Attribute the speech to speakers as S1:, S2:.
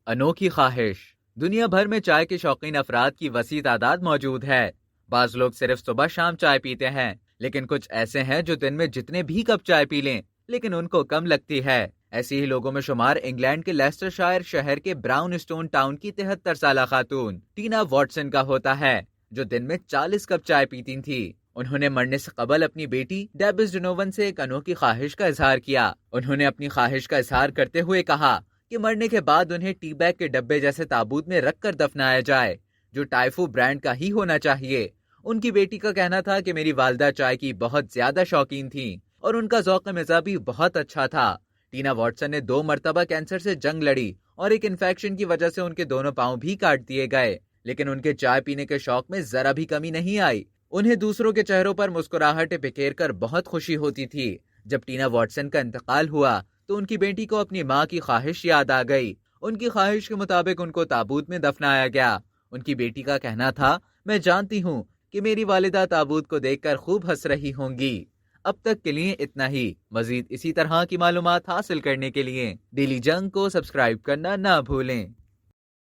S1: انوکھی خواہش۔ دنیا بھر میں چائے کے شوقین افراد کی وسیع تعداد موجود ہے۔ بعض لوگ صرف صبح شام چائے پیتے ہیں، لیکن کچھ ایسے ہیں جو دن میں جتنے بھی کپ چائے پی لیں لیکن ان کو کم لگتی ہے۔ ایسی ہی لوگوں میں شمار انگلینڈ کے لیسٹر شائر شہر کے براؤن اسٹون ٹاؤن کی 73 سالہ خاتون ٹینا واٹسن کا ہوتا ہے، جو دن میں 40 کپ چائے پیتی تھی۔ انہوں نے مرنے سے قبل اپنی بیٹی ڈیبس ڈونوون سے ایک انوکھی خواہش کا اظہار کیا۔ انہوں نے اپنی خواہش کا اظہار کرتے ہوئے کہا کہ مرنے کے بعد انہیں ٹی بیگ کے ڈبے جیسے تابوت میں رکھ کر دفنایا جائے، جو ٹائفو برانڈ کا ہی ہونا چاہیے۔ ان کی بیٹی کا کہنا تھا کہ میری والدہ چائے کی بہت زیادہ شوقین تھیں اور ان کا ذوق مزاج بھی بہت اچھا تھا۔ ٹینا واٹسن نے 2 مرتبہ کینسر سے جنگ لڑی اور ایک انفیکشن کی وجہ سے ان کے دونوں پاؤں بھی کاٹ دیے گئے، لیکن ان کے چائے پینے کے شوق میں ذرا بھی کمی نہیں آئی۔ انہیں دوسروں کے چہروں پر مسکراہٹیں بکھیر کر بہت خوشی ہوتی تھی۔ جب ٹینا واٹسن کا انتقال ہوا تو ان کی بیٹی کو اپنی ماں کی خواہش یاد آ گئی۔ ان کی خواہش کے مطابق ان کو تابوت میں دفنایا گیا۔ ان کی بیٹی کا کہنا تھا، میں جانتی ہوں کہ میری والدہ تابوت کو دیکھ کر خوب ہنس رہی ہوں گی۔ اب تک کے لیے اتنا ہی۔ مزید اسی طرح کی معلومات حاصل کرنے کے لیے ڈیلی جنگ کو سبسکرائب کرنا نہ بھولیں۔